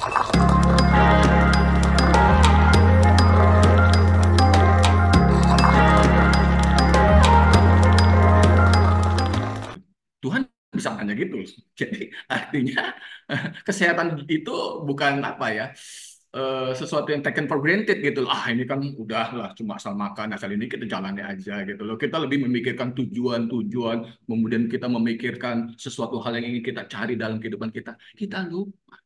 Tuhan bisa nanya gitu. Jadi artinya kesehatan itu bukan apa ya, sesuatu yang taken for granted gitu loh. Ah ini kan udahlah cuma asal makan asal ini kita jalani aja gitu loh. Kita lebih memikirkan tujuan-tujuan, kemudian kita memikirkan sesuatu hal yang ingin kita cari dalam kehidupan kita. Kita lupa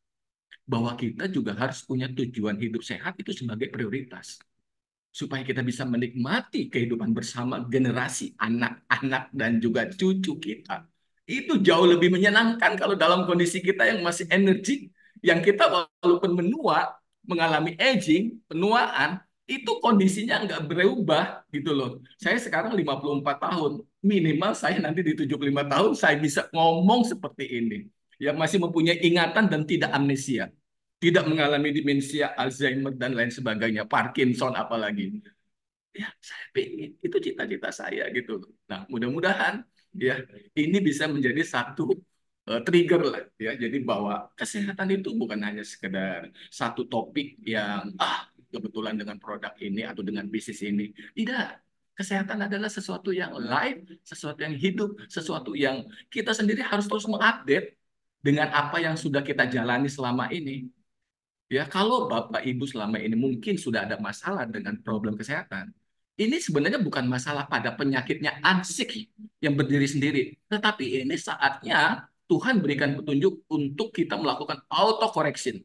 bahwa kita juga harus punya tujuan hidup sehat itu sebagai prioritas supaya kita bisa menikmati kehidupan bersama generasi anak-anak dan juga cucu kita. Itu jauh lebih menyenangkan kalau dalam kondisi kita yang masih energik, yang kita walaupun menua, mengalami aging, penuaan, itu kondisinya nggak berubah gitu loh. Saya sekarang 54 tahun, minimal saya nanti di 75 tahun saya bisa ngomong seperti ini. Ya masih mempunyai ingatan dan tidak amnesia, tidak mengalami demensia, Alzheimer dan lain sebagainya, Parkinson apalagi. Ya, saya pengen itu cita-cita saya gitu. Nah, mudah-mudahan ya ini bisa menjadi satu trigger lah ya. Jadi bahwa kesehatan itu bukan hanya sekedar satu topik yang kebetulan dengan produk ini atau dengan bisnis ini. Tidak. Kesehatan adalah sesuatu yang live, sesuatu yang hidup, sesuatu yang kita sendiri harus terus mengupdate dengan apa yang sudah kita jalani selama ini. Ya, kalau Bapak Ibu selama ini mungkin sudah ada masalah dengan problem kesehatan, ini sebenarnya bukan masalah pada penyakitnya ansik yang berdiri sendiri, tetapi ini saatnya Tuhan berikan petunjuk untuk kita melakukan auto correction,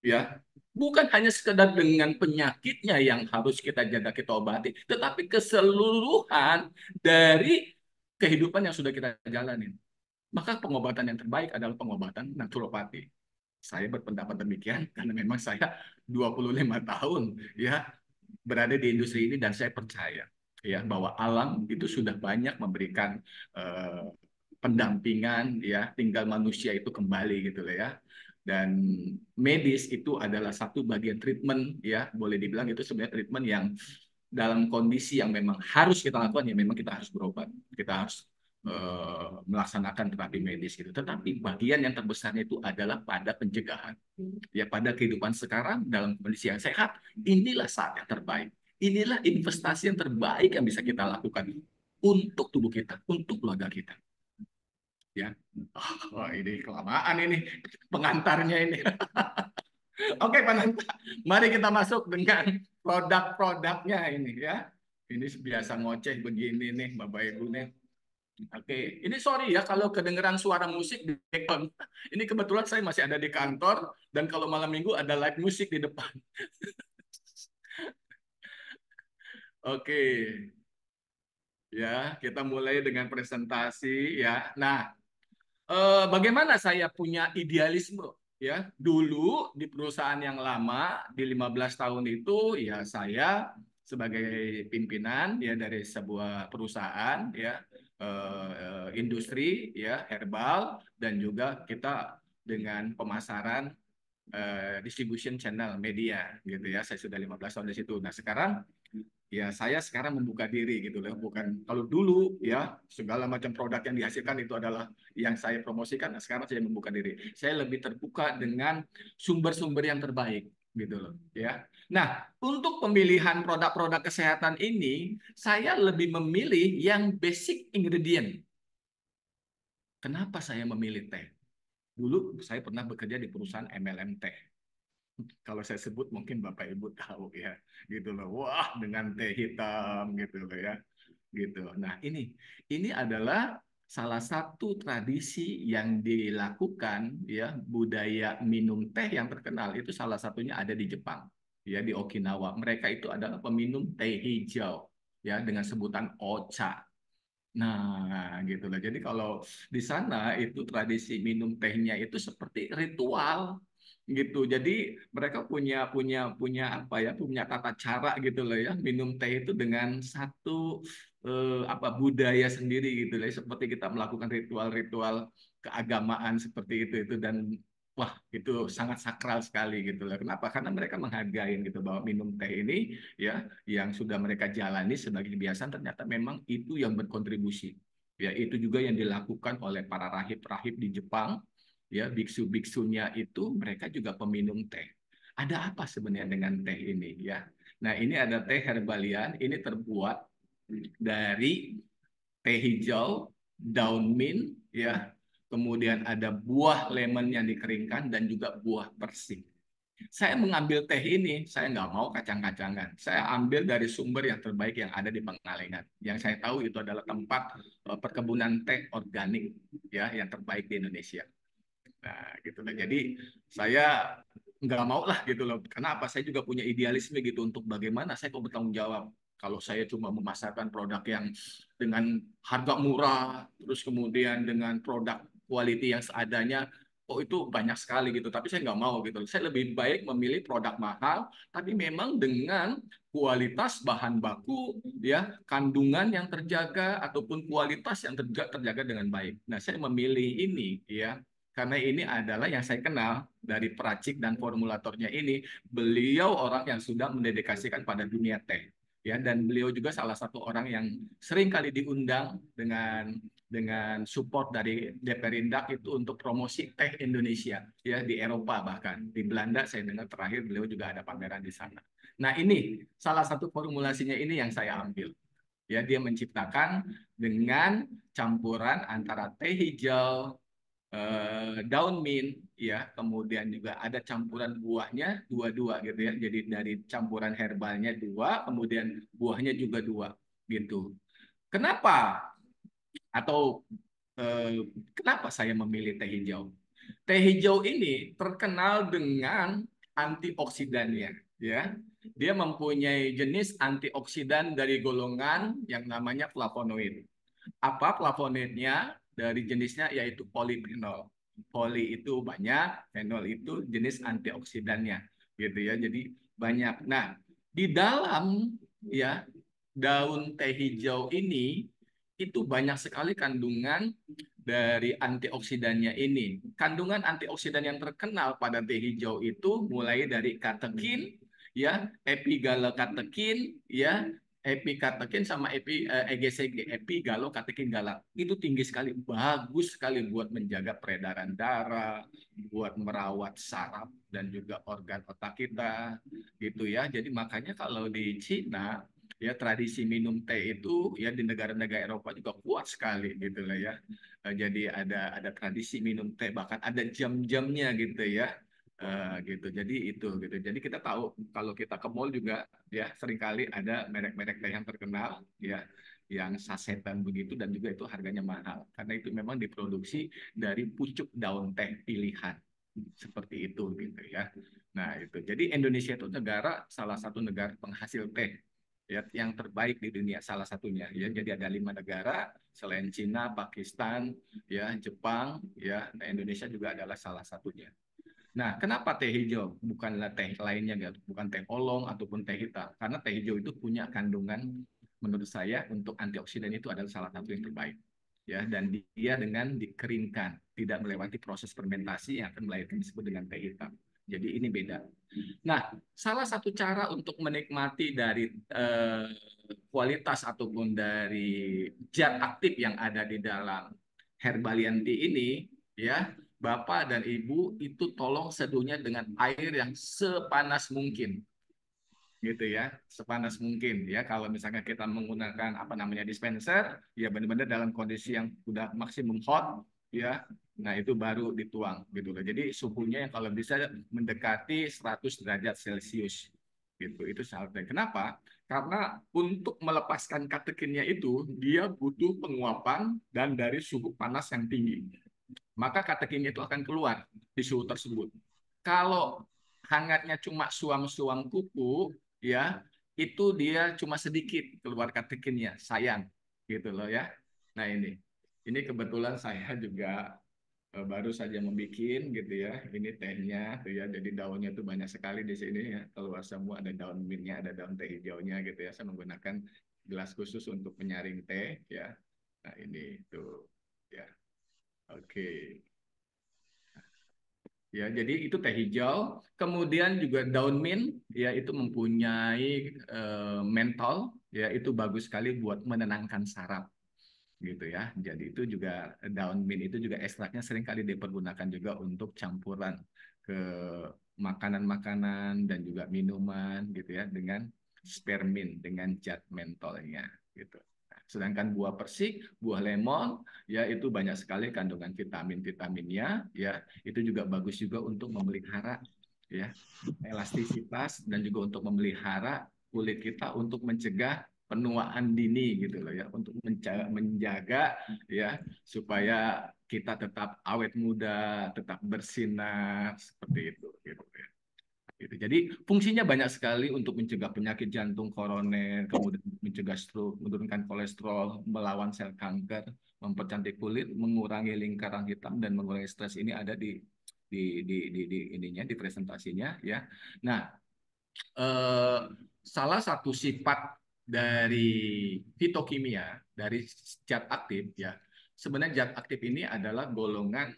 ya. Bukan hanya sekedar dengan penyakitnya yang harus kita jaga, kita obati, tetapi keseluruhan dari kehidupan yang sudah kita jalanin. Maka pengobatan yang terbaik adalah pengobatan naturopati. Saya berpendapat demikian karena memang saya 25 tahun ya berada di industri ini dan saya percaya ya bahwa alam itu sudah banyak memberikan eh, pendampingan ya, tinggal manusia itu kembali gitu loh ya. Dan medis itu adalah satu bagian treatment ya, boleh dibilang itu sebenarnya treatment yang dalam kondisi yang memang harus kita lakukan ya memang kita harus berobat, kita harus melaksanakan terapi medis gitu. Tetapi bagian yang terbesarnya itu adalah pada pencegahan. Ya pada kehidupan sekarang dalam kondisi yang sehat, inilah saat yang terbaik. Inilah investasi yang terbaik yang bisa kita lakukan untuk tubuh kita, untuk keluarga kita. Ya, oh, ini kelamaan ini pengantarnya ini. Oke, Pak Nanta, mari kita masuk dengan produk-produknya ini ya. Ini biasa ngoceh begini nih, Bapak Ibu nih. Oke, ini sorry ya kalau kedengeran suara musik di background. Ini kebetulan saya masih ada di kantor dan kalau malam minggu ada live musik di depan. Oke, ya kita mulai dengan presentasi ya. Nah, bagaimana saya punya idealisme ya. Dulu di perusahaan yang lama di 15 tahun itu ya saya sebagai pimpinan ya dari sebuah perusahaan ya industri ya herbal dan juga kita dengan pemasaran distribution channel media gitu ya. Saya sudah 15 tahun di situ. Nah, sekarang ya saya sekarang membuka diri gitu loh. Bukan kalau dulu ya segala macam produk yang dihasilkan itu adalah yang saya promosikan. Nah, sekarang saya membuka diri. Saya lebih terbuka dengan sumber-sumber yang terbaik gitu loh ya. Nah, untuk pemilihan produk-produk kesehatan ini saya lebih memilih yang basic ingredient. Kenapa saya memilih teh? Dulu saya pernah bekerja di perusahaan MLM teh. Kalau saya sebut mungkin Bapak Ibu tahu ya, gitu loh. Wah, dengan teh hitam gitu loh ya, gitu. Nah, ini adalah salah satu tradisi yang dilakukan ya, budaya minum teh yang terkenal itu salah satunya ada di Jepang, ya di Okinawa. Mereka itu adalah peminum teh hijau ya dengan sebutan ocha. Nah, gitu loh. Jadi kalau di sana itu tradisi minum tehnya itu seperti ritual gitu. Jadi mereka punya punya punya apa ya? Punya tata cara gitu loh ya. Minum teh itu dengan satu apa budaya sendiri gitu loh. Seperti kita melakukan ritual-ritual keagamaan seperti itu dan wah itu sangat sakral sekali gitu loh. Kenapa? Karena mereka menghargai gitu bahwa minum teh ini ya yang sudah mereka jalani sebagai kebiasaan ternyata memang itu yang berkontribusi. Ya, itu juga yang dilakukan oleh para rahib-rahib di Jepang ya biksu-biksunya itu mereka juga peminum teh. Ada apa sebenarnya dengan teh ini ya? Nah, ini ada teh herbalian, ini terbuat dari teh hijau, daun mint, ya. Kemudian ada buah lemon yang dikeringkan dan juga buah persik. Saya mengambil teh ini, saya nggak mau kacang-kacangan. Saya ambil dari sumber yang terbaik yang ada di Pangalengan. Yang saya tahu itu adalah tempat perkebunan teh organik ya yang terbaik di Indonesia. Nah, gitu lah. Jadi saya nggak mau lah gitu loh. Kenapa? Saya juga punya idealisme gitu untuk bagaimana saya kok bertanggung jawab. Kalau saya cuma memasarkan produk yang dengan harga murah, terus kemudian dengan produk quality yang seadanya, oh itu banyak sekali gitu. Tapi saya nggak mau gitu. Saya lebih baik memilih produk mahal, tapi memang dengan kualitas bahan baku, ya kandungan yang terjaga ataupun kualitas yang terjaga dengan baik. Nah, saya memilih ini, ya karena ini adalah yang saya kenal dari peracik dan formulatornya ini, beliau orang yang sudah mendedikasikan pada dunia teh. Ya, dan beliau juga salah satu orang yang sering kali diundang dengan support dari Deperindak itu untuk promosi teh Indonesia ya di Eropa, bahkan di Belanda saya dengar terakhir beliau juga ada pameran di sana. Nah, ini salah satu formulasinya ini yang saya ambil. Ya, dia menciptakan dengan campuran antara teh hijau, daun mint, ya, kemudian juga ada campuran buahnya dua-dua gitu ya. Jadi dari campuran herbalnya dua, kemudian buahnya juga dua gitu. Kenapa? Atau eh, kenapa saya memilih teh hijau? Teh hijau ini terkenal dengan antioksidannya, ya. Dia mempunyai jenis antioksidan dari golongan yang namanya flavonoid. Apa flavonoidnya? Dari jenisnya yaitu polyphenol. Poly itu banyak, fenol itu jenis antioksidannya, gitu ya. Jadi banyak. Nah, di dalam ya daun teh hijau ini itu banyak sekali kandungan dari antioksidannya ini. Kandungan antioksidan yang terkenal pada teh hijau itu mulai dari katekin, ya, epigalokatekin, ya, epikatekin sama EGCG, epigalokatekin galak. Itu tinggi sekali, bagus sekali buat menjaga peredaran darah, buat merawat saraf dan juga organ otak kita, gitu ya. Jadi makanya kalau di Cina ya tradisi minum teh itu ya di negara-negara Eropa juga kuat sekali gitu lah ya. Jadi ada tradisi minum teh bahkan ada jam-jamnya gitu ya. Gitu. Jadi itu gitu. Jadi kita tahu kalau kita ke mall juga ya seringkali ada merek-merek teh yang terkenal ya yang sasetan begitu dan juga itu harganya mahal karena itu memang diproduksi dari pucuk daun teh pilihan seperti itu gitu ya. Nah, itu. Jadi Indonesia itu negara salah satu negara penghasil teh ya yang terbaik di dunia salah satunya ya. Jadi ada 5 negara selain Cina, Pakistan, ya Jepang, ya nah, Indonesia juga adalah salah satunya. Nah, kenapa teh hijau bukanlah teh lainnya gitu, bukan teh oolong ataupun teh hitam? Karena teh hijau itu punya kandungan menurut saya untuk antioksidan itu adalah salah satu yang terbaik. Ya, dan dia dengan dikeringkan, tidak melewati proses fermentasi yang akan melahirkan disebut dengan teh hitam. Jadi ini beda. Nah, salah satu cara untuk menikmati dari kualitas ataupun dari zat aktif yang ada di dalam Herbalianti ini, ya, Bapak dan Ibu itu tolong seduhnya dengan air yang sepanas mungkin, gitu ya, sepanas mungkin ya. Kalau misalnya kita menggunakan apa namanya dispenser, ya benar-benar dalam kondisi yang udah maksimum hot, ya. Nah, itu baru dituang gitu loh. Jadi suhunya yang kalau bisa mendekati 100 derajat Celcius gitu. Itu syaratnya. Kenapa? Karena untuk melepaskan katekinnya itu dia butuh penguapan dan dari suhu panas yang tinggi. Maka katekinnya itu akan keluar di suhu tersebut. Kalau hangatnya cuma suam-suam kuku, ya itu dia cuma sedikit keluar katekinnya, sayang gitu loh ya. Nah ini kebetulan saya juga baru saja membuat gitu ya. Ini tehnya tuh ya. Jadi daunnya tuh banyak sekali di sini ya. Keluar semua ada daun mintnya, ada daun teh hijaunya gitu ya. Saya menggunakan gelas khusus untuk menyaring teh ya. Nah ini tuh ya. Oke. Ya, jadi itu teh hijau. Kemudian juga daun mint, ya itu mempunyai mentol, ya itu bagus sekali buat menenangkan saraf. gitu ya. Jadi itu juga daun mint itu juga ekstraknya seringkali dipergunakan juga untuk campuran ke makanan-makanan dan juga minuman gitu ya dengan spearmint dengan zat mentolnya gitu. Nah, sedangkan buah persik, buah lemon ya itu banyak sekali kandungan vitaminnya ya. Itu juga bagus juga untuk memelihara ya elastisitas dan juga untuk memelihara kulit kita untuk mencegah penuaan dini gitu loh ya untuk menjaga ya supaya kita tetap awet muda, tetap bersinar seperti itu gitu ya. Gitu. Jadi fungsinya banyak sekali untuk mencegah penyakit jantung koroner, kemudian mencegah stroke, menurunkan kolesterol, melawan sel kanker, mempercantik kulit, mengurangi lingkaran hitam dan mengurangi stres. Ini ada di ininya di presentasinya ya. Nah, eh, salah satu sifat dari fitokimia dari zat aktif ya sebenarnya zat aktif ini adalah golongan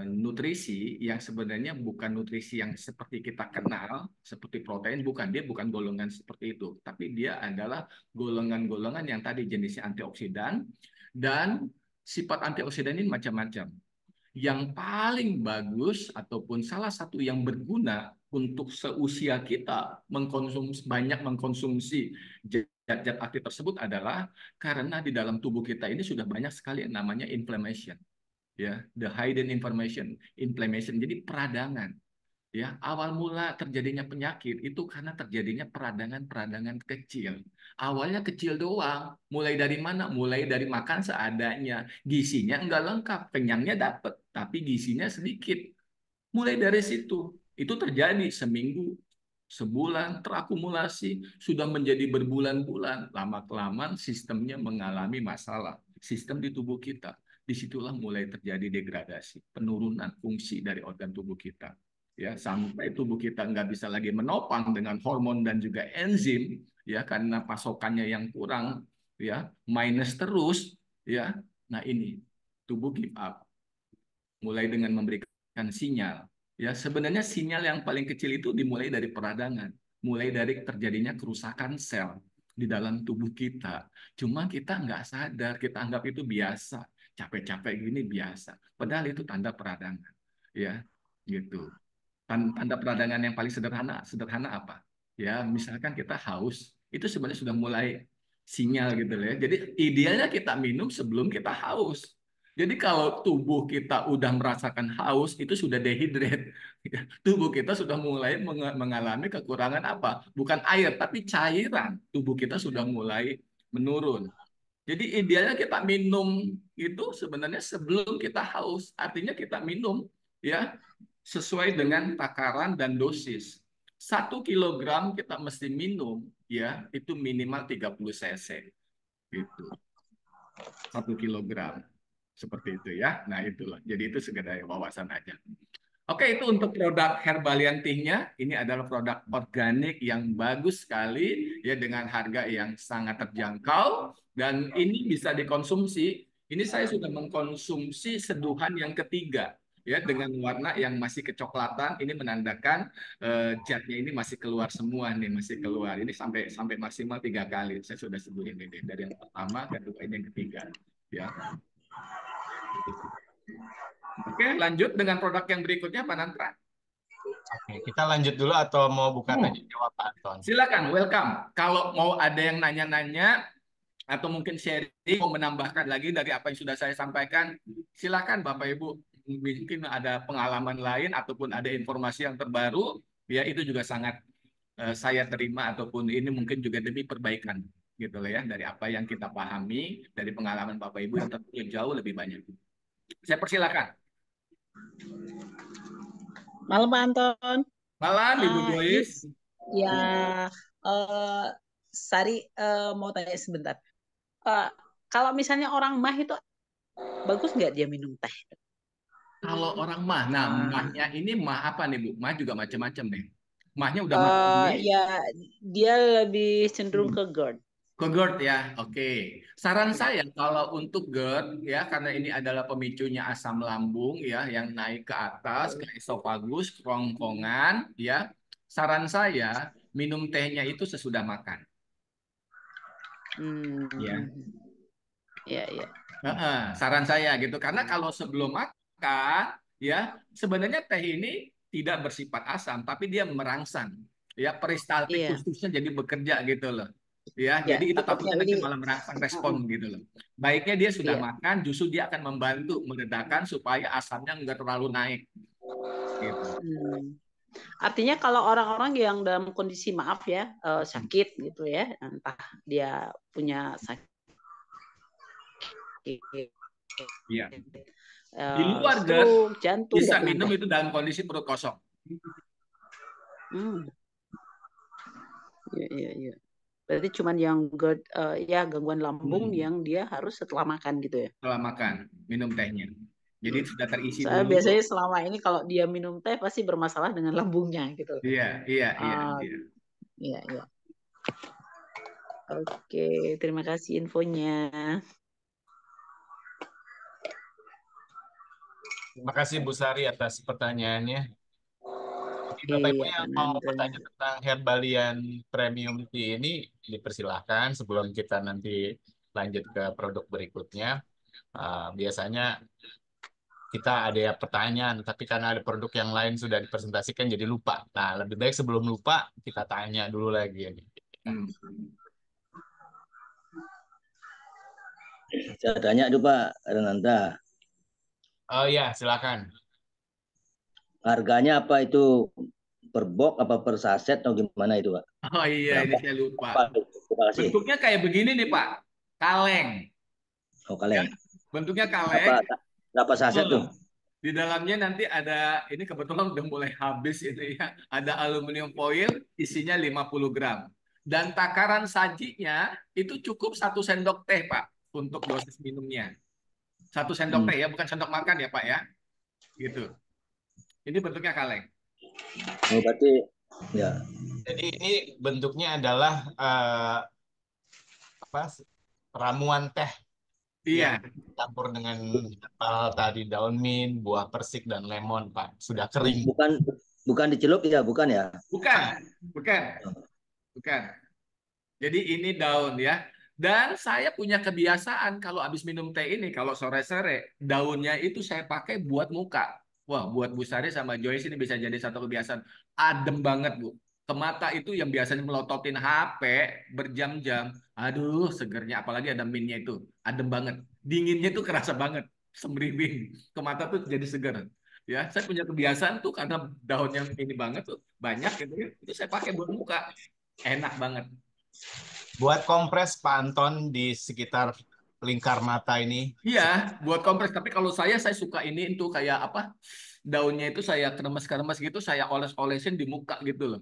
nutrisi yang sebenarnya bukan nutrisi yang seperti kita kenal seperti protein bukan dia bukan golongan seperti itu tapi dia adalah golongan-golongan yang tadi jenisnya antioksidan dan sifat antioksidan ini macam-macam yang paling bagus ataupun salah satu yang berguna untuk seusia kita banyak mengkonsumsi zat-zat aktif tersebut adalah karena di dalam tubuh kita ini sudah banyak sekali yang namanya inflammation ya the hidden inflammation jadi peradangan ya awal mula terjadinya penyakit itu karena terjadinya peradangan-peradangan kecil awalnya kecil doang mulai dari mana mulai dari makan seadanya gizinya enggak lengkap kenyangnya dapat tapi gizinya sedikit mulai dari situ itu terjadi seminggu sebulan terakumulasi sudah menjadi berbulan-bulan lama-kelamaan sistemnya mengalami masalah sistem di tubuh kita disitulah mulai terjadi degradasi penurunan fungsi dari organ tubuh kita ya sampai tubuh kita nggak bisa lagi menopang dengan hormon dan juga enzim ya karena pasokannya yang kurang ya minus terus ya nah ini tubuh give up mulai dengan memberikan sinyal. Ya, sebenarnya sinyal yang paling kecil itu dimulai dari peradangan, mulai dari terjadinya kerusakan sel di dalam tubuh kita. Cuma kita nggak sadar, kita anggap itu biasa, capek-capek gini biasa. Padahal itu tanda peradangan, ya, gitu. Tanda peradangan yang paling sederhana, sederhana apa? Ya, misalkan kita haus, itu sebenarnya sudah mulai sinyal gitu ya. Jadi idealnya kita minum sebelum kita haus. Jadi kalau tubuh kita udah merasakan haus, itu sudah dehydrate. Tubuh kita sudah mulai mengalami kekurangan apa? Bukan air, tapi cairan. Tubuh kita sudah mulai menurun. Jadi idealnya kita minum itu sebenarnya sebelum kita haus. Artinya kita minum ya sesuai dengan takaran dan dosis. 1 kilogram kita mesti minum ya itu minimal 30 cc gitu. 1 kilogram seperti itu ya. Nah itulah. Jadi itu sekedar wawasan aja. Oke, itu untuk produk Herbalianti-nya. Ini adalah produk organik yang bagus sekali ya dengan harga yang sangat terjangkau dan ini bisa dikonsumsi. Ini saya sudah mengkonsumsi seduhan yang ketiga ya dengan warna yang masih kecoklatan. Ini menandakan zatnya ini masih keluar semua nih, masih keluar. Ini sampai sampai maksimal 3 kali. Saya sudah seduhin ini dari yang pertama, kedua, ini yang ketiga. Ya. Oke, lanjut dengan produk yang berikutnya, Pak Nantra. Oke, kita lanjut dulu atau mau buka tanya Hmm. jawab Pak Anton? Silakan, welcome. Kalau mau ada yang nanya-nanya atau mungkin sharing mau menambahkan lagi dari apa yang sudah saya sampaikan, silakan Bapak Ibu. Mungkin ada pengalaman lain ataupun ada informasi yang terbaru, ya itu juga sangat saya terima ataupun ini mungkin juga demi perbaikan gitu loh ya dari apa yang kita pahami dari pengalaman Bapak Ibu yang tentunya jauh lebih banyak. Saya persilakan. Malam Pak Anton. Malam Ibu Ini Joyce. ya eh, Sari mau tanya sebentar. Eh, Kalau misalnya orang mah itu bagus nggak dia minum teh? Kalau orang mah, nah mahnya ini mah apa nih Bu? Mah juga macam-macam nih. Mahnya udah mah ini Ya dia lebih cenderung ke GERD. ke GERD ya. Oke. Saran saya kalau untuk GERD ya karena ini adalah pemicunya asam lambung ya yang naik ke atas ke esofagus, kerongkongan ya. Saran saya minum tehnya itu sesudah makan Hmm. ya. Iya, iya. Saran saya gitu, karena kalau sebelum makan ya sebenarnya teh ini tidak bersifat asam, tapi dia merangsang. Ya peristaltik Iya, khususnya jadi bekerja gitu loh. Ya, ya, jadi itu takutnya takutnya nanti ini. malah merangsang respon Mm-mm. gitu loh. Baiknya dia sudah Iya. makan, justru dia akan membantu meredakan supaya asamnya nggak terlalu naik gitu. Hmm. Artinya kalau orang-orang yang dalam kondisi maaf ya, sakit gitu ya, entah dia punya sakit Iya. Di luar GERD stroke, jantung, bisa nggak minum minum teh. itu dalam kondisi perut kosong. Hmm. Iya, iya, iya. Berarti cuman yang GERD, ya gangguan lambung Hmm. yang dia harus setelah makan gitu ya. Setelah makan minum tehnya. Jadi Hmm. sudah terisi Saya dulu. biasanya selama ini kalau dia minum teh pasti bermasalah dengan lambungnya gitu. Iya, iya, iya, Uh, iya. iya, iya. Oke, terima kasih infonya. Terima kasih Bu Sari atas pertanyaannya. Bagi Bapak Ibu Iya, yang Pak mau Nanda. bertanya tentang Herbalian Premium Tea ini, dipersilahkan sebelum kita nanti lanjut ke produk berikutnya. Biasanya kita ada ya pertanyaan, tapi karena ada produk yang lain sudah dipresentasikan jadi lupa. Nah, lebih baik sebelum lupa kita tanya dulu lagi ini. Hmm. Saya tanya dulu Pak Renanda, Oh ya, silakan. harganya apa itu per box apa per saset atau gimana itu Pak? Oh iya, ini Berapa? saya lupa. Apa? Terima kasih. Bentuknya kayak begini nih Pak, kaleng. Oh Ya, kaleng. bentuknya kaleng. Berapa berapa saset Oh, tuh? di dalamnya nanti ada, ini kebetulan udah mulai habis itu ya. Ada aluminium foil, isinya 50 gram. Dan takaran sajinya itu cukup 1 sendok teh Pak untuk dosis minumnya. 1 sendok Hmm. teh ya, bukan sendok makan ya Pak ya. Gitu. Ini bentuknya kaleng. Oh, berarti ya. Jadi ini bentuknya adalah apa? Ramuan teh yang Iya, campur dengan tadi daun mint, buah persik dan lemon, Pak. Sudah kering. Bukan bukan dicelup ya, bukan ya? bukan, bukan, bukan. Jadi ini daun ya. Dan saya punya kebiasaan kalau habis minum teh ini, kalau sore-sore, daunnya itu saya pakai buat muka. Wah, buat Bu Sari sama Joyce ini bisa jadi satu kebiasaan. Adem banget, Bu. Ke mata itu yang biasanya melototin HP berjam-jam. Aduh, segernya. Apalagi ada mintnya itu. Adem banget. Dinginnya itu kerasa banget. Semriwing. Ke mata tuh jadi seger. Ya, saya punya kebiasaan tuh karena daun yang ini banget tuh banyak gitu ya. Itu saya pakai buat muka. Enak banget. Buat kompres Pak Anton di sekitar lingkar mata ini. Iya, buat kompres. Tapi kalau saya suka ini itu kayak apa? Daunnya itu saya kremes-kremes gitu, saya oles-olesin di muka gitu loh.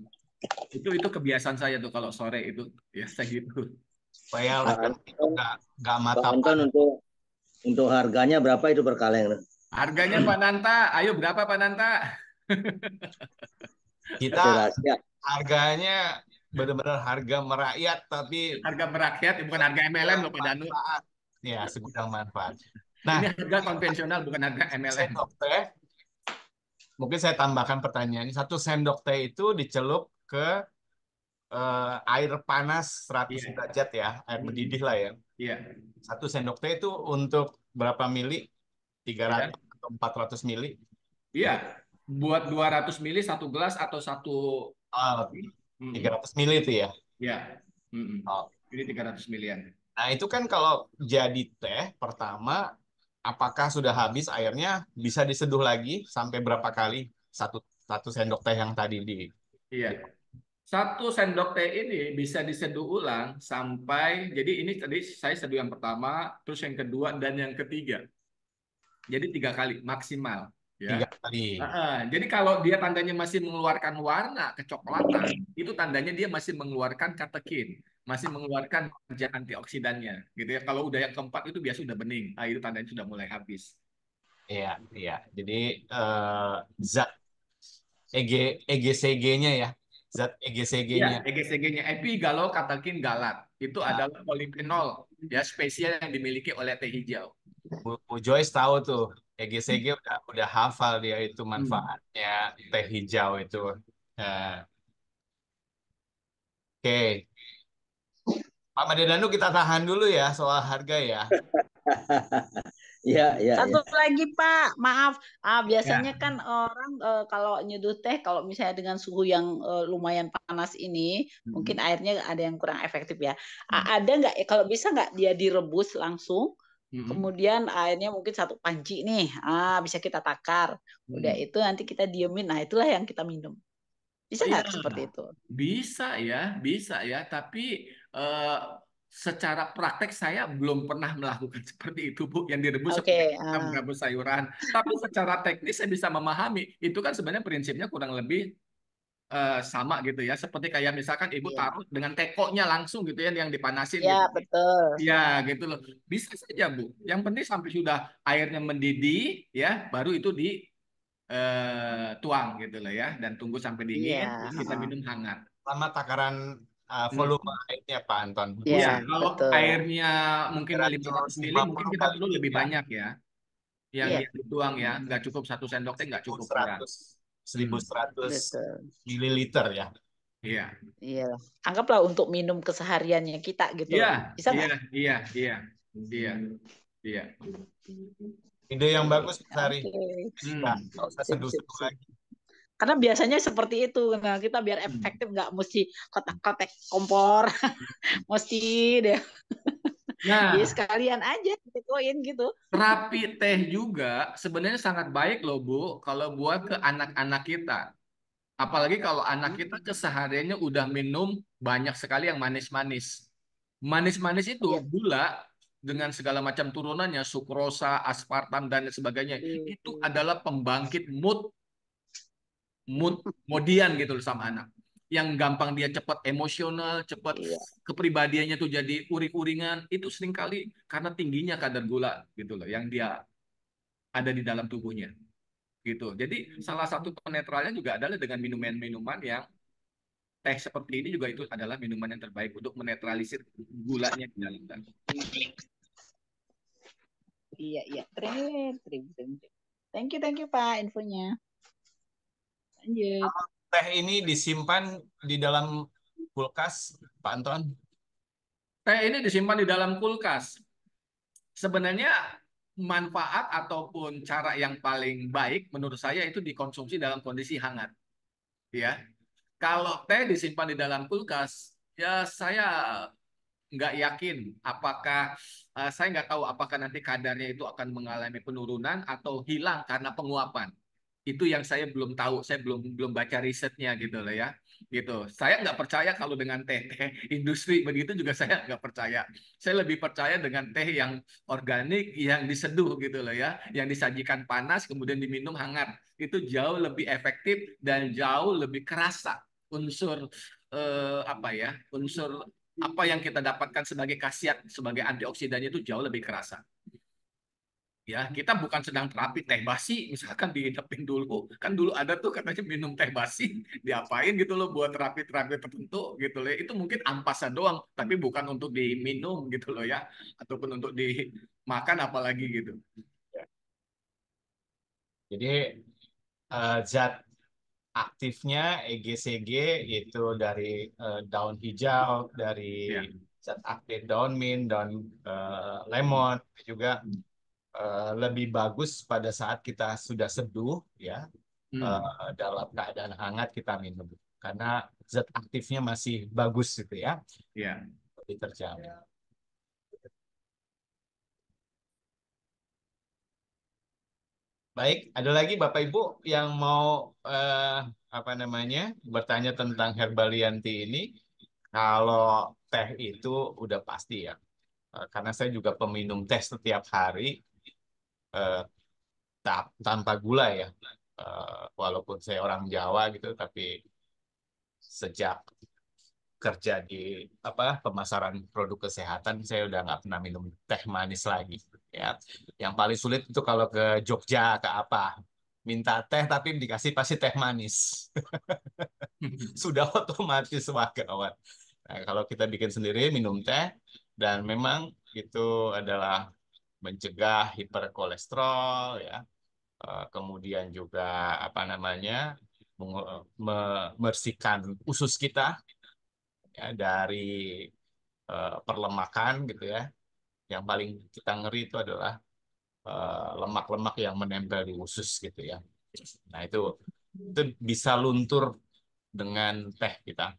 Itu kebiasaan saya tuh kalau sore itu, ya saya gitu. Supaya Pak laki-laki itu Anton, nggak Pak mata Anton panas. untuk harganya berapa itu per kaleng? Harganya Pak Nanta, ayo berapa Pak Nanta? Kita Masih rahasia. harganya benar-benar harga merakyat, tapi Harga merakyat, bukan harga MLM segudang loh Pak Danu. manfaat. Ya, segudang manfaat. Nah, Ini harga konvensional, bukan harga MLM. sendok teh, mungkin saya tambahkan pertanyaan. 1 sendok teh itu dicelup ke air panas 100 Iya, derajat ya, air mendidih lah ya. iya, 1 sendok teh itu untuk berapa mili? iya, 300 atau 400 mili? iya. Buat 200 mili satu gelas atau satu. Oh, Mm-mm. 300 mili itu ya. Ya, mm-mm. Oh. Ini 300 milian. Nah, itu kan kalau jadi teh pertama, apakah sudah habis airnya? Bisa diseduh lagi sampai berapa kali? Satu, 1 sendok teh yang tadi Iya. di 1 sendok teh ini bisa diseduh ulang sampai, jadi ini tadi saya seduh yang pertama, terus yang kedua dan yang ketiga. Jadi 3 kali maksimal, ya. 3 kali. Jadi kalau dia tandanya masih mengeluarkan warna kecoklatan, itu tandanya dia masih mengeluarkan katekin, masih mengeluarkan zat antioksidannya, gitu ya. Kalau udah yang keempat itu biasa udah bening, itu tandanya sudah mulai habis. Iya, iya. Jadi zat EGCG-nya ya. Zat Iya, EGCG-nya. EGCG-nya epigallocatechin galat. Itu Nah, adalah polifenol ya spesial yang dimiliki oleh teh hijau. Bu Joyce tahu tuh EGCG udah hafal dia itu Hmm. manfaatnya teh hijau itu. Nah, oke. Pak Madedanu kita tahan dulu ya soal harga ya. Ya, ya, ya. Satu lagi Pak, maaf. Biasanya Ya. kan orang kalau nyeduh teh, kalau misalnya dengan suhu yang lumayan panas ini, mungkin Hmm. airnya ada yang kurang efektif ya. Hmm. Ada nggak, kalau bisa nggak dia direbus langsung, Hmm. kemudian airnya mungkin satu panci nih, bisa kita takar. Udah Hmm. itu nanti kita diemin, nah itulah yang kita minum. Bisa Oh iya, nggak seperti itu? bisa ya. Tapi eh, secara praktek saya belum pernah melakukan seperti itu, Bu. Yang direbus seperti Oke, kita merebus sayuran. Tapi secara teknis saya bisa memahami. Itu kan sebenarnya prinsipnya kurang lebih sama gitu ya. Seperti kayak misalkan Ibu iya, taruh dengan tekonya langsung gitu ya, yang dipanasin ya gitu. betul. Ya, gitu loh. Bisa saja, Bu. Yang penting sampai sudah airnya mendidih, ya, baru itu tuang gitu loh ya, dan tunggu sampai Iya, dingin, terus kita heeh. minum hangat. Sama takaran volume Hmm. airnya Pak Anton. Iya, Iya, Misalnya kalau betul. airnya mungkin 500 mili, mungkin 350 kita kali perlu lebih 3, banyak ya, yang Iya, dia dituang ya, nggak cukup 1 sendok teh nggak cukup ya. 1100 Hmm. 1100 betul. mililiter ya. Iya, Iya, anggaplah untuk minum kesehariannya kita gitu iya, loh. Bisa iya, nggak? iya, iya, iya, iya. Ide yang bagus Mas Ari. Oke, Hmm. Nggak usah sip, sip, seduh-seduh sip. lagi. Karena biasanya seperti itu. Nah, kita biar Hmm. efektif nggak mesti kotak-kotak kompor, mesti deh. Jadi Nah, sekalian aja ditekoin gitu. terapi teh juga sebenarnya sangat baik loh Bu, kalau buat ke anak-anak kita. Apalagi kalau anak kita kesehariannya udah minum banyak sekali yang manis-manis. Manis-manis itu Iya. gula dengan segala macam turunannya, sukrosa, aspartam dan sebagainya. Itu adalah pembangkit mood modian gitu loh sama anak. Yang gampang dia cepat emosional, cepat Iya. kepribadiannya tuh jadi uring-uringan. Itu seringkali karena tingginya kadar gula gitu loh yang dia ada di dalam tubuhnya gitu. Jadi salah satu penetralnya juga adalah dengan minuman-minuman yang teh seperti ini juga itu adalah minuman yang terbaik untuk menetralisir gulanya di dalam tubuh. Iya, iya. Trim, trim, trim. Thank you Pak infonya. Lanjut. Teh ini disimpan di dalam kulkas Pak Anton. Teh ini disimpan di dalam kulkas. Sebenarnya manfaat ataupun cara yang paling baik menurut saya itu dikonsumsi dalam kondisi hangat, ya. Kalau teh disimpan di dalam kulkas, ya saya nggak yakin apakah saya nggak tahu apakah nanti kadarnya itu akan mengalami penurunan atau hilang karena penguapan. Itu yang saya belum tahu, saya belum belum baca risetnya gitu loh ya. Gitu. Saya nggak percaya kalau dengan teh industri begitu juga saya nggak percaya. Saya lebih percaya dengan teh yang organik, yang diseduh gitu loh ya, yang disajikan panas kemudian diminum hangat. Itu jauh lebih efektif dan jauh lebih kerasa unsur apa ya, unsur apa yang kita dapatkan sebagai khasiat sebagai antioksidannya itu jauh lebih kerasa. Ya, kita bukan sedang terapi teh basi, misalkan dihidupin dulu. Kan dulu ada tuh katanya minum teh basi, diapain gitu loh buat terapi-terapi tertentu gitu loh. Itu mungkin ampasan doang, tapi bukan untuk diminum gitu loh ya, ataupun untuk dimakan apalagi gitu. Jadi zat aktifnya EGCG itu dari daun hijau, dari Ya. zat aktif daun mint, daun lemon juga lebih bagus pada saat kita sudah seduh ya, Hmm. dalam keadaan hangat kita minum karena zat aktifnya masih bagus gitu ya, Ya. lebih terjaga. Baik, ada lagi Bapak Ibu yang mau apa namanya bertanya tentang Herbalianti ini? Kalau teh itu udah pasti ya, karena saya juga peminum teh setiap hari eh, tanpa gula ya. Walaupun saya orang Jawa gitu, tapi sejak kerja di apa pemasaran produk kesehatan saya udah nggak pernah minum teh manis lagi ya. Yang paling sulit itu kalau ke Jogja ke apa minta teh tapi dikasih pasti teh manis. Sudah otomatis wah gawat. Nah, kalau kita bikin sendiri minum teh dan memang itu adalah mencegah hiperkolesterol ya. Kemudian juga apa namanya membersihkan usus kita ya dari perlemakan gitu ya. Yang paling kita ngeri itu adalah lemak-lemak yang menempel di usus gitu ya. Nah, itu bisa luntur dengan teh kita.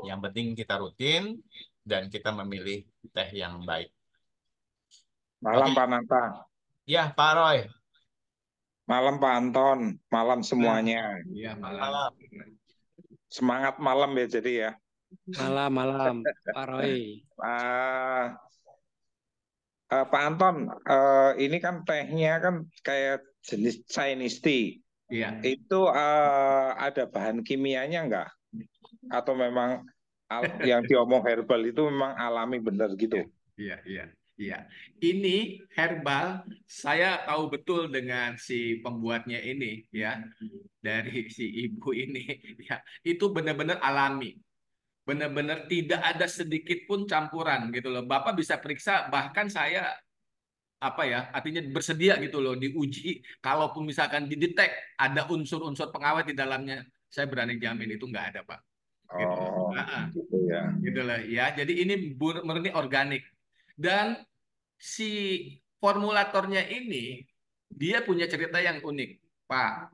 Yang penting kita rutin dan kita memilih teh yang baik. Malam Oke, Pak Nanta, ya Pak Roy. malam Pak Anton, malam Malam. semuanya. Iya, malam. Malam. Semangat malam ya jadi ya. Malam, Pak Roy. Ah, Pak Anton, ini kan tehnya kan kayak jenis Chinese tea. Iya. Itu ada bahan kimianya enggak? Atau memang yang diomong herbal itu memang alami benar gitu? Iya, iya, iya. Ini herbal, saya tahu betul dengan si pembuatnya ini, ya, dari si ibu ini, ya, itu benar-benar alami, benar-benar tidak ada sedikit pun campuran gitu loh. Bapak bisa periksa, bahkan saya apa ya, artinya bersedia gitu loh diuji, kalaupun misalkan didetek ada unsur-unsur pengawet di dalamnya, saya berani jamin itu nggak ada, Pak. Gitu. Oh, gitu ya. Gitu loh, ya. Jadi ini murni organik. Dan si formulatornya ini dia punya cerita yang unik, Pak.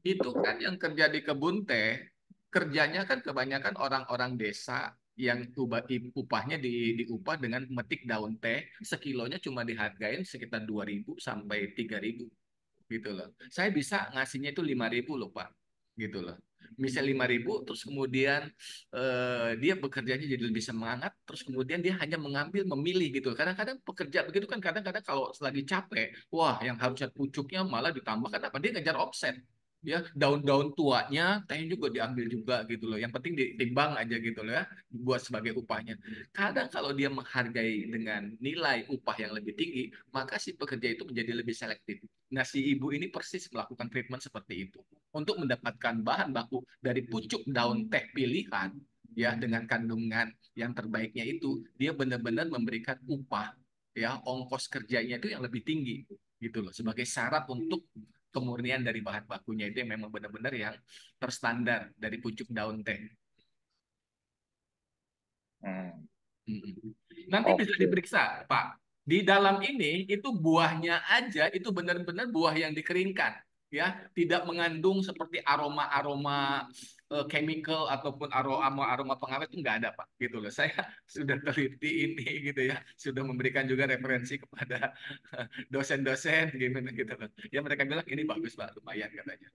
Itu kan yang kerja di kebun teh, kerjanya kan kebanyakan orang-orang desa yang upahnya diupah dengan metik daun teh, sekilonya cuma dihargain sekitar 2.000 sampai 3.000 gitu loh. Saya bisa ngasihnya itu 5.000 loh, Pak. Gitu loh. Misal 5.000, terus kemudian dia bekerjanya jadi lebih semangat, terus kemudian dia hanya mengambil, memilih gitu. Kadang-kadang pekerja begitu kan, kadang-kadang kalau lagi capek, wah yang harusnya pucuknya malah ditambah, kenapa? Dia ngejar offset. Ya, daun-daun tuanya, tehnya juga diambil juga gitu loh. Yang penting ditimbang aja gitu loh ya, buat sebagai upahnya. Kadang kalau dia menghargai dengan nilai upah yang lebih tinggi, maka si pekerja itu menjadi lebih selektif. Nah, si ibu ini persis melakukan treatment seperti itu untuk mendapatkan bahan baku dari pucuk daun teh pilihan, ya, dengan kandungan yang terbaiknya itu, dia benar-benar memberikan upah, ya, ongkos kerjanya itu yang lebih tinggi gitu loh, sebagai syarat untuk kemurnian dari bahan bakunya itu yang memang benar-benar yang terstandar dari pucuk daun teh. Nanti bisa diperiksa, Pak. Di dalam ini itu buahnya aja itu benar-benar buah yang dikeringkan, ya, tidak mengandung seperti aroma-aroma chemical ataupun aroma-aroma pengawet, itu nggak ada, Pak. Gitu loh. Saya sudah teliti ini gitu ya, sudah memberikan juga referensi kepada dosen-dosen gimana gitu loh. Ya mereka bilang ini bagus, Pak, lumayan katanya.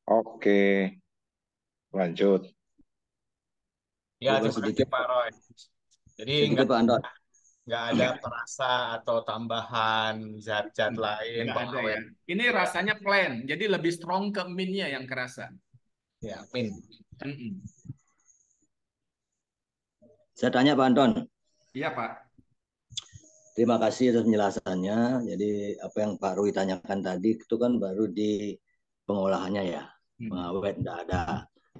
Oke, lanjut. Ya, Coba terima kasih sedikit, Pak Roy. Jadi sedikit Pak Anton. nggak ada perasa atau tambahan zat-zat lain Nggak ada pengawet. ya. Ini rasanya plain, jadi lebih strong ke mintnya yang kerasa. Ya, min. Saya tanya Pak Anton. Iya, Pak. Terima kasih atas penjelasannya. Jadi apa yang Pak Rui tanyakan tadi itu kan baru di pengolahannya ya. Pengawet tidak ada.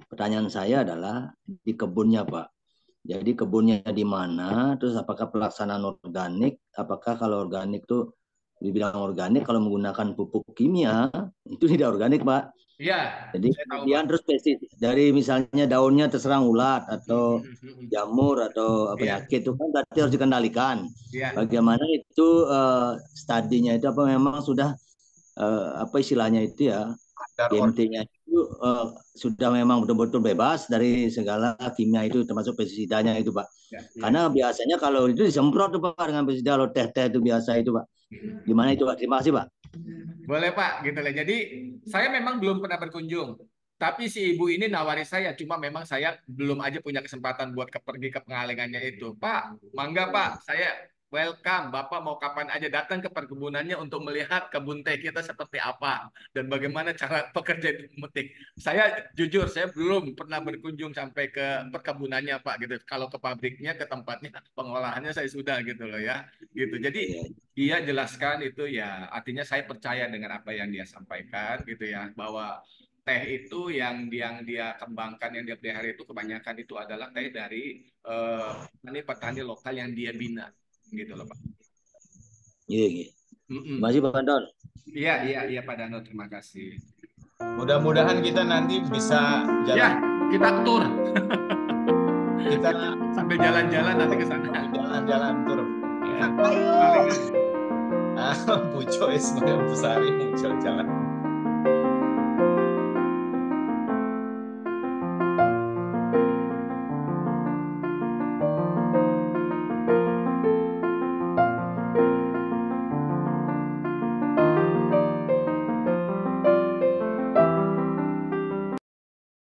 Pertanyaan saya adalah di kebunnya, Pak. Jadi kebunnya di mana? Terus apakah pelaksanaan organik? Apakah kalau organik itu dibilang organik kalau menggunakan pupuk kimia itu tidak organik, Pak? Iya. Jadi saya tahu, kemudian Pak. terus dari misalnya daunnya terserang ulat atau jamur atau penyakit itu kan berarti harus dikendalikan. Bagaimana itu stadinya itu apa memang sudah apa istilahnya itu ya, GMT-nya itu sudah memang betul-betul bebas dari segala kimia itu termasuk pestisidanya itu, Pak. Karena biasanya kalau itu disemprot tuh, Pak, dengan pestisida, kalau teh-teh itu biasa itu, Pak. Gimana itu, Pak? Terima kasih, Pak. Boleh, Pak, gitu lah. Jadi saya memang belum pernah berkunjung, tapi si ibu ini nawari saya, cuma memang saya belum aja punya kesempatan buat pergi ke pengalengannya itu. Pak, mangga Pak, saya welcome. Bapak mau kapan aja datang ke perkebunannya untuk melihat kebun teh kita seperti apa dan bagaimana cara pekerja itu memetik. Saya jujur, saya belum pernah berkunjung sampai ke perkebunannya, Pak, gitu. Kalau ke pabriknya, ke tempatnya pengolahannya saya sudah gitu loh ya, gitu. Jadi dia jelaskan itu ya, artinya saya percaya dengan apa yang dia sampaikan gitu ya, bahwa teh itu yang dia kembangkan, yang dia pelihara itu kebanyakan itu adalah teh dari petani lokal yang dia bina gitu loh, Pak. Iya. Terima kasih, Pak Anton. Iya Pak Dano, terima kasih. Mudah-mudahan kita nanti bisa jalan. Ya, kita tur. kita sambil jalan-jalan nanti ke sana. Jalan-jalan tur. Ya. Ayo. Bu Joyce Besari muncul jalan.